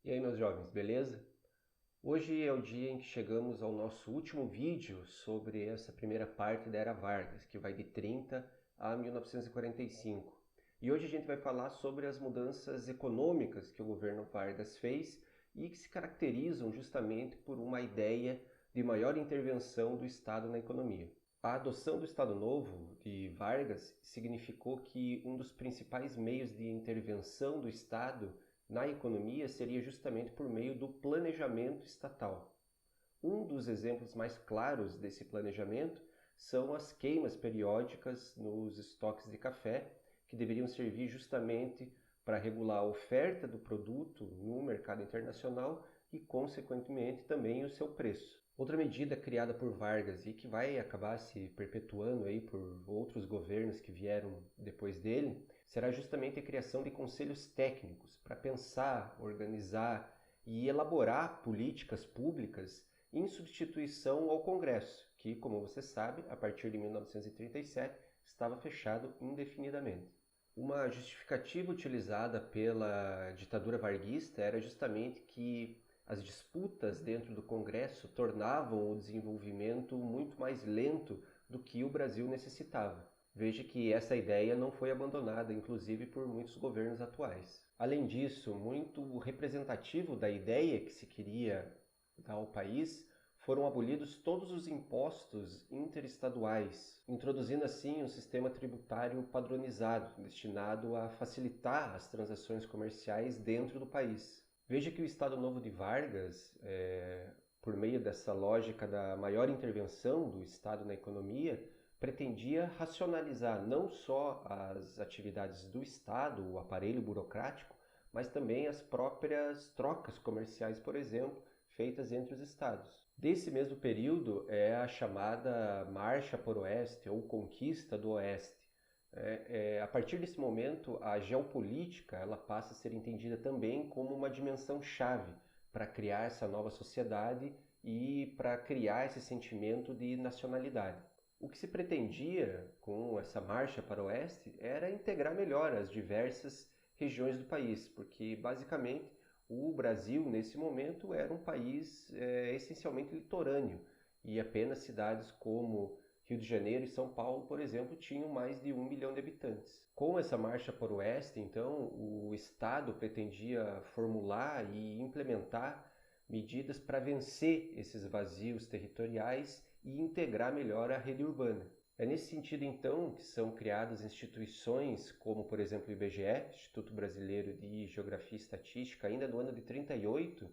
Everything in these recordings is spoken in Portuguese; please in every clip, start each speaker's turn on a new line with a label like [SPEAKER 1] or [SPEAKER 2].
[SPEAKER 1] E aí, meus jovens, beleza? Hoje é o dia em que chegamos ao nosso último vídeo sobre essa primeira parte da Era Vargas, que vai de 30 a 1945. E hoje a gente vai falar sobre as mudanças econômicas que o governo Vargas fez e que se caracterizam justamente por uma ideia de maior intervenção do Estado na economia. A adoção do Estado Novo de Vargas significou que um dos principais meios de intervenção do Estado na economia seria justamente por meio do planejamento estatal. Um dos exemplos mais claros desse planejamento são as queimas periódicas nos estoques de café, que deveriam servir justamente para regular a oferta do produto no mercado internacional e, consequentemente, também o seu preço. Outra medida criada por Vargas e que vai acabar se perpetuando aí por outros governos que vieram depois dele, será justamente a criação de conselhos técnicos para pensar, organizar e elaborar políticas públicas em substituição ao Congresso, que, como você sabe, a partir de 1937 estava fechado indefinidamente. Uma justificativa utilizada pela ditadura varguista era justamente que as disputas dentro do Congresso tornavam o desenvolvimento muito mais lento do que o Brasil necessitava. Veja que essa ideia não foi abandonada, inclusive por muitos governos atuais. Além disso, muito representativo da ideia que se queria dar ao país, foram abolidos todos os impostos interestaduais, introduzindo assim um sistema tributário padronizado, destinado a facilitar as transações comerciais dentro do país. Veja que o Estado Novo de Vargas, por meio dessa lógica da maior intervenção do Estado na economia, pretendia racionalizar não só as atividades do Estado, o aparelho burocrático, mas também as próprias trocas comerciais, por exemplo, feitas entre os estados. Desse mesmo período é a chamada Marcha por Oeste ou Conquista do Oeste. A partir desse momento, a geopolítica ela passa a ser entendida também como uma dimensão chave para criar essa nova sociedade e para criar esse sentimento de nacionalidade. O que se pretendia com essa marcha para o oeste era integrar melhor as diversas regiões do país, porque basicamente o Brasil nesse momento era um país essencialmente litorâneo e apenas cidades como Rio de Janeiro e São Paulo, por exemplo, tinham mais de 1 milhão de habitantes. Com essa marcha para o oeste, então, o Estado pretendia formular e implementar medidas para vencer esses vazios territoriais e integrar melhor a rede urbana. É nesse sentido, então, que são criadas instituições como, por exemplo, o IBGE, Instituto Brasileiro de Geografia e Estatística, ainda no ano de 38,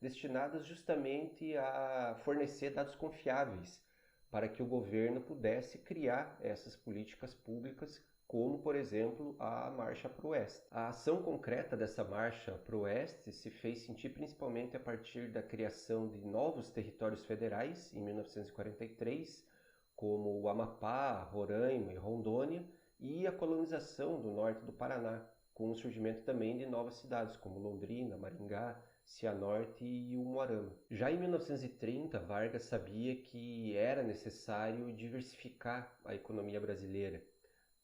[SPEAKER 1] destinadas justamente a fornecer dados confiáveis para que o governo pudesse criar essas políticas públicas, como, por exemplo, a Marcha para o Oeste. A ação concreta dessa Marcha para o Oeste se fez sentir principalmente a partir da criação de novos territórios federais, em 1943, como o Amapá, Roraima e Rondônia, e a colonização do norte do Paraná, com o surgimento também de novas cidades como Londrina, Maringá, Cianorte e Umuarama. Já em 1930, Vargas sabia que era necessário diversificar a economia brasileira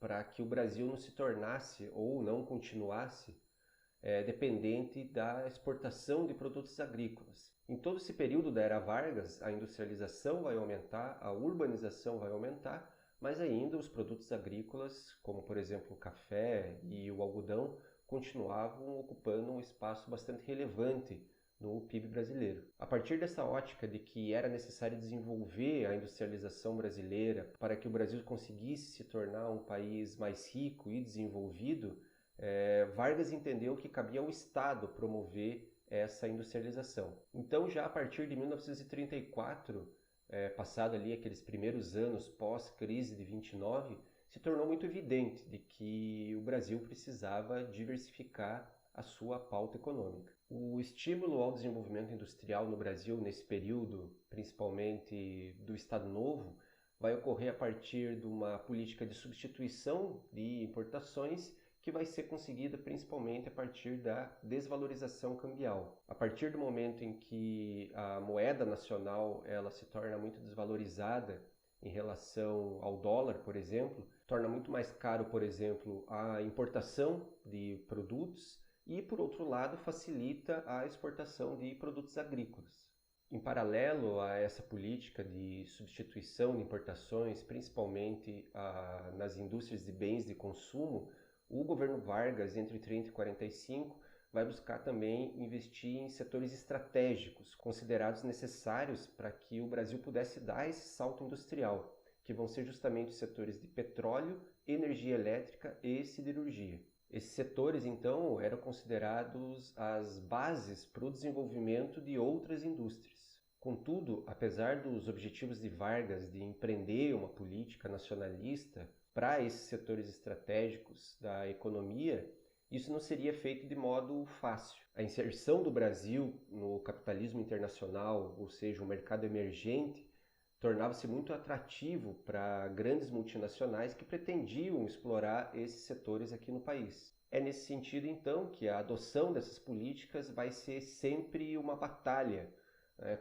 [SPEAKER 1] para que o Brasil não se tornasse ou não continuasse dependente da exportação de produtos agrícolas. Em todo esse período da Era Vargas, a industrialização vai aumentar, a urbanização vai aumentar, mas ainda os produtos agrícolas, como por exemplo o café e o algodão, continuavam ocupando um espaço bastante relevante no PIB brasileiro. A partir dessa ótica de que era necessário desenvolver a industrialização brasileira para que o Brasil conseguisse se tornar um país mais rico e desenvolvido, Vargas entendeu que cabia ao Estado promover essa industrialização. Então, já a partir de 1934, passado ali aqueles primeiros anos pós-crise de 29, se tornou muito evidente de que o Brasil precisava diversificar a sua pauta econômica. O estímulo ao desenvolvimento industrial no Brasil nesse período, principalmente do Estado Novo, vai ocorrer a partir de uma política de substituição de importações que vai ser conseguida principalmente a partir da desvalorização cambial. A partir do momento em que a moeda nacional ela se torna muito desvalorizada em relação ao dólar, por exemplo, torna muito mais caro, por exemplo, a importação de produtos e, por outro lado, facilita a exportação de produtos agrícolas. Em paralelo a essa política de substituição de importações, principalmente nas indústrias de bens de consumo, o governo Vargas, entre 30 e 45, vai buscar também investir em setores estratégicos, considerados necessários para que o Brasil pudesse dar esse salto industrial, que vão ser justamente os setores de petróleo, energia elétrica e siderurgia. Esses setores, então, eram considerados as bases para o desenvolvimento de outras indústrias. Contudo, apesar dos objetivos de Vargas de empreender uma política nacionalista para esses setores estratégicos da economia, isso não seria feito de modo fácil. A inserção do Brasil no capitalismo internacional, ou seja, o mercado emergente, tornava-se muito atrativo para grandes multinacionais que pretendiam explorar esses setores aqui no país. É nesse sentido, então, que a adoção dessas políticas vai ser sempre uma batalha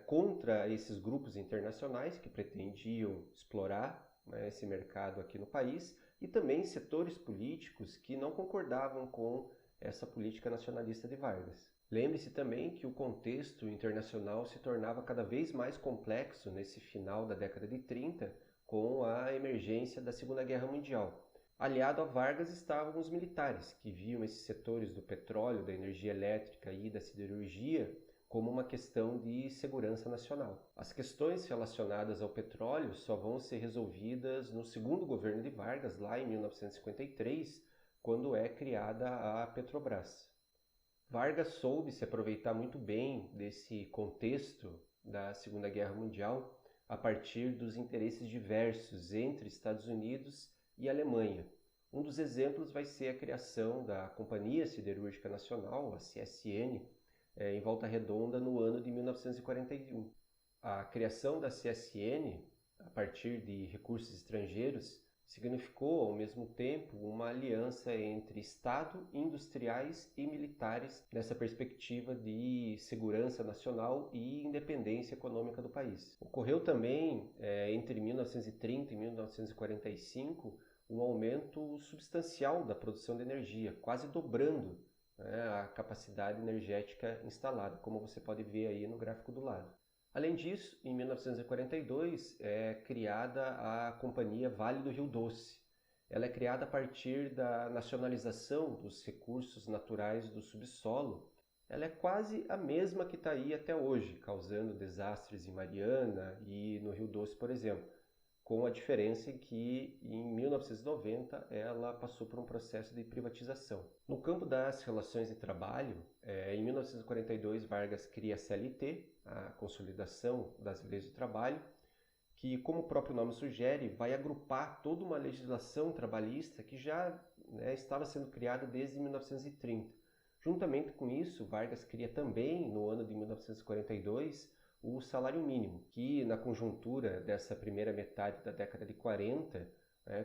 [SPEAKER 1] contra esses grupos internacionais que pretendiam explorar esse mercado aqui no país e também setores políticos que não concordavam com essa política nacionalista de Vargas. Lembre-se também que o contexto internacional se tornava cada vez mais complexo nesse final da década de 30, com a emergência da Segunda Guerra Mundial. Aliado a Vargas estavam os militares, que viam esses setores do petróleo, da energia elétrica e da siderurgia como uma questão de segurança nacional. As questões relacionadas ao petróleo só vão ser resolvidas no segundo governo de Vargas, lá em 1953, quando é criada a Petrobras. Vargas soube se aproveitar muito bem desse contexto da Segunda Guerra Mundial a partir dos interesses diversos entre Estados Unidos e Alemanha. Um dos exemplos vai ser a criação da Companhia Siderúrgica Nacional, a CSN, em Volta Redonda no ano de 1941. A criação da CSN, a partir de recursos estrangeiros, significou ao mesmo tempo uma aliança entre Estado, industriais e militares nessa perspectiva de segurança nacional e independência econômica do país. Ocorreu também, entre 1930 e 1945, um aumento substancial da produção de energia, quase dobrando a capacidade energética instalada, como você pode ver aí no gráfico do lado. Além disso, em 1942 é criada a Companhia Vale do Rio Doce. Ela é criada a partir da nacionalização dos recursos naturais do subsolo. Ela é quase a mesma que está aí até hoje, causando desastres em Mariana e no Rio Doce, por exemplo, com a diferença em que em 1990 ela passou por um processo de privatização. No campo das relações de trabalho, em 1942 Vargas cria a CLT, a Consolidação das Leis do Trabalho, que, como o próprio nome sugere, vai agrupar toda uma legislação trabalhista que já estava sendo criada desde 1930. Juntamente com isso, Vargas cria também, no ano de 1942, o salário mínimo, que na conjuntura dessa primeira metade da década de 40,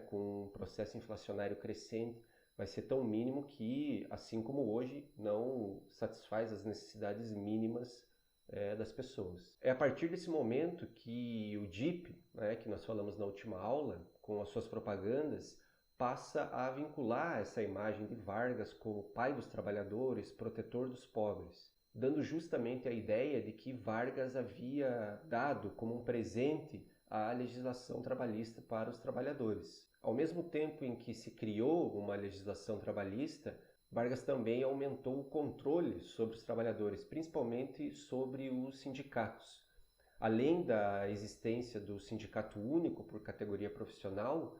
[SPEAKER 1] com um processo inflacionário crescente, vai ser tão mínimo que, assim como hoje, não satisfaz as necessidades mínimas das pessoas. É a partir desse momento que o DIP, que nós falamos na última aula, com as suas propagandas, passa a vincular essa imagem de Vargas como pai dos trabalhadores, protetor dos pobres, dando justamente a ideia de que Vargas havia dado como um presente a legislação trabalhista para os trabalhadores. Ao mesmo tempo em que se criou uma legislação trabalhista, Vargas também aumentou o controle sobre os trabalhadores, principalmente sobre os sindicatos. Além da existência do sindicato único por categoria profissional,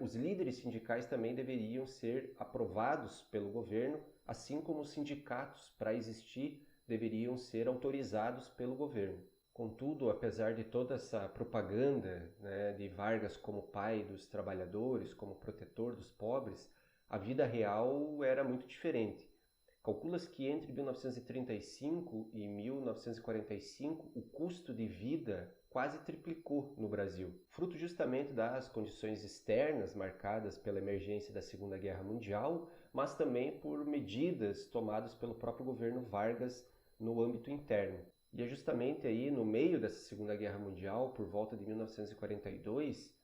[SPEAKER 1] os líderes sindicais também deveriam ser aprovados pelo governo, assim como os sindicatos, para existir, deveriam ser autorizados pelo governo. Contudo, apesar de toda essa propaganda de Vargas como pai dos trabalhadores, como protetor dos pobres, a vida real era muito diferente. Calcula-se que entre 1935 e 1945 o custo de vida quase triplicou no Brasil, fruto justamente das condições externas marcadas pela emergência da Segunda Guerra Mundial, mas também por medidas tomadas pelo próprio governo Vargas no âmbito interno. E é justamente aí no meio dessa Segunda Guerra Mundial, por volta de 1942,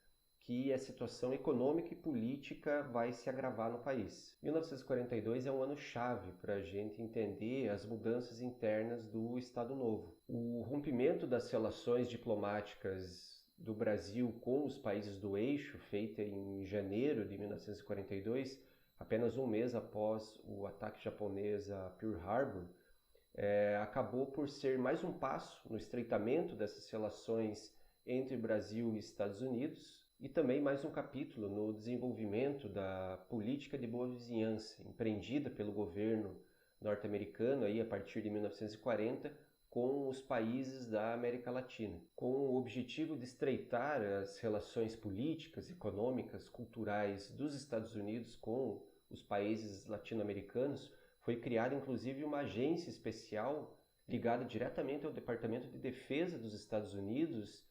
[SPEAKER 1] que a situação econômica e política vai se agravar no país. 1942 é um ano chave para a gente entender as mudanças internas do Estado Novo. O rompimento das relações diplomáticas do Brasil com os países do eixo, feita em janeiro de 1942, apenas um mês após o ataque japonês a Pearl Harbor, acabou por ser mais um passo no estreitamento dessas relações entre Brasil e Estados Unidos, e também mais um capítulo no desenvolvimento da política de boa vizinhança, empreendida pelo governo norte-americano aí a partir de 1940 com os países da América Latina, com o objetivo de estreitar as relações políticas, econômicas, culturais dos Estados Unidos com os países latino-americanos. Foi criada inclusive uma agência especial ligada diretamente ao Departamento de Defesa dos Estados Unidos,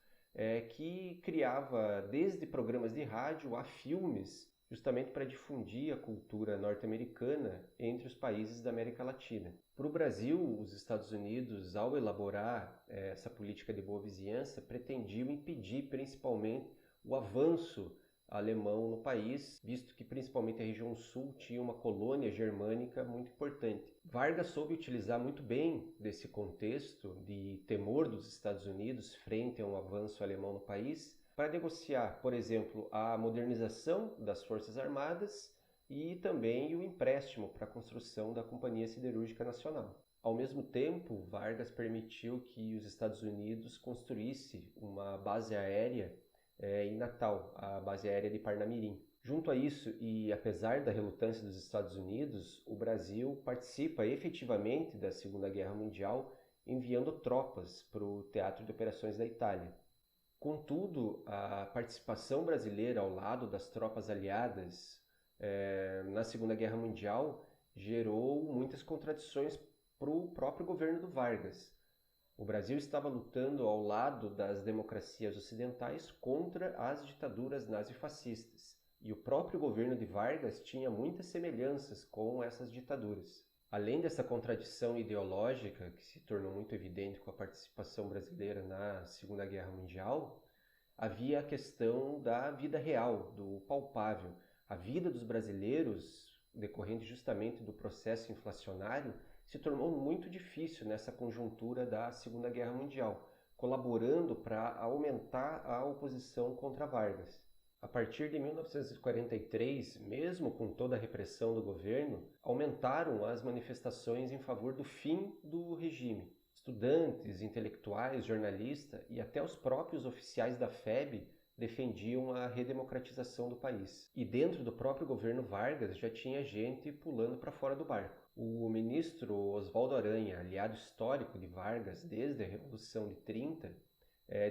[SPEAKER 1] que criava desde programas de rádio a filmes, justamente para difundir a cultura norte-americana entre os países da América Latina. Para o Brasil, os Estados Unidos, ao elaborar essa política de boa vizinhança, pretendiam impedir principalmente o avanço alemão no país, visto que principalmente a região sul tinha uma colônia germânica muito importante. Vargas soube utilizar muito bem desse contexto de temor dos Estados Unidos frente a um avanço alemão no país, para negociar, por exemplo, a modernização das Forças Armadas e também o empréstimo para a construção da Companhia Siderúrgica Nacional. Ao mesmo tempo, Vargas permitiu que os Estados Unidos construísse uma base aérea em Natal, a base aérea de Parnamirim. Junto a isso, e apesar da relutância dos Estados Unidos, o Brasil participa efetivamente da Segunda Guerra Mundial, enviando tropas para o Teatro de Operações da Itália. Contudo, a participação brasileira ao lado das tropas aliadas na Segunda Guerra Mundial gerou muitas contradições para o próprio governo do Vargas. O Brasil estava lutando ao lado das democracias ocidentais contra as ditaduras nazifascistas, e o próprio governo de Vargas tinha muitas semelhanças com essas ditaduras. Além dessa contradição ideológica, que se tornou muito evidente com a participação brasileira na Segunda Guerra Mundial, havia a questão da vida real, do palpável. A vida dos brasileiros, decorrente justamente do processo inflacionário, se tornou muito difícil nessa conjuntura da Segunda Guerra Mundial, colaborando para aumentar a oposição contra Vargas. A partir de 1943, mesmo com toda a repressão do governo, aumentaram as manifestações em favor do fim do regime. Estudantes, intelectuais, jornalistas e até os próprios oficiais da FEB defendiam a redemocratização do país. E dentro do próprio governo Vargas já tinha gente pulando para fora do barco. O ministro Oswaldo Aranha, aliado histórico de Vargas desde a Revolução de 30,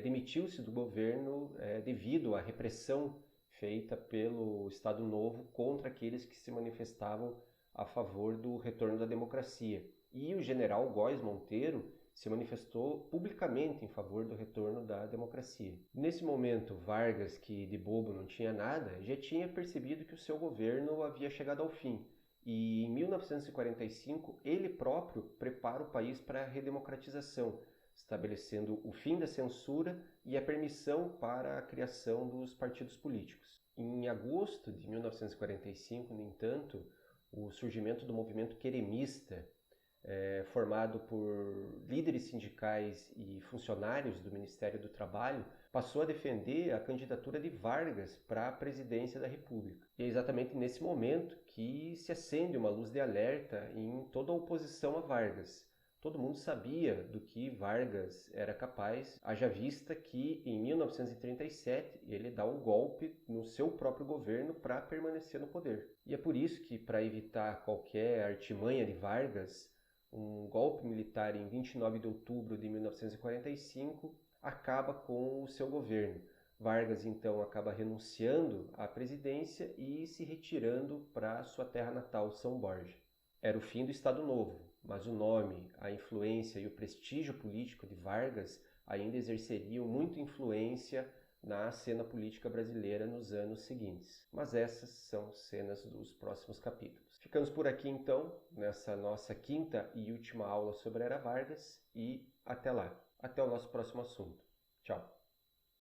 [SPEAKER 1] demitiu-se do governo devido à repressão feita pelo Estado Novo contra aqueles que se manifestavam a favor do retorno da democracia. E o general Góes Monteiro se manifestou publicamente em favor do retorno da democracia. Nesse momento, Vargas, que de bobo não tinha nada, já tinha percebido que o seu governo havia chegado ao fim. E em 1945, ele próprio prepara o país para a redemocratização, estabelecendo o fim da censura e a permissão para a criação dos partidos políticos. Em agosto de 1945, no entanto, o surgimento do movimento queremista, formado por líderes sindicais e funcionários do Ministério do Trabalho, passou a defender a candidatura de Vargas para a presidência da República. E é exatamente nesse momento que se acende uma luz de alerta em toda a oposição a Vargas. Todo mundo sabia do que Vargas era capaz, haja vista que em 1937 ele dá um golpe no seu próprio governo para permanecer no poder. E é por isso que, para evitar qualquer artimanha de Vargas, um golpe militar em 29 de outubro de 1945 acaba com o seu governo. Vargas então acaba renunciando à presidência e se retirando para sua terra natal, São Borja. Era o fim do Estado Novo, mas o nome, a influência e o prestígio político de Vargas ainda exerceriam muita influência na cena política brasileira nos anos seguintes. Mas essas são cenas dos próximos capítulos. Ficamos por aqui então, nessa nossa quinta e última aula sobre a Era Vargas, e até lá. Até o nosso próximo assunto. Tchau.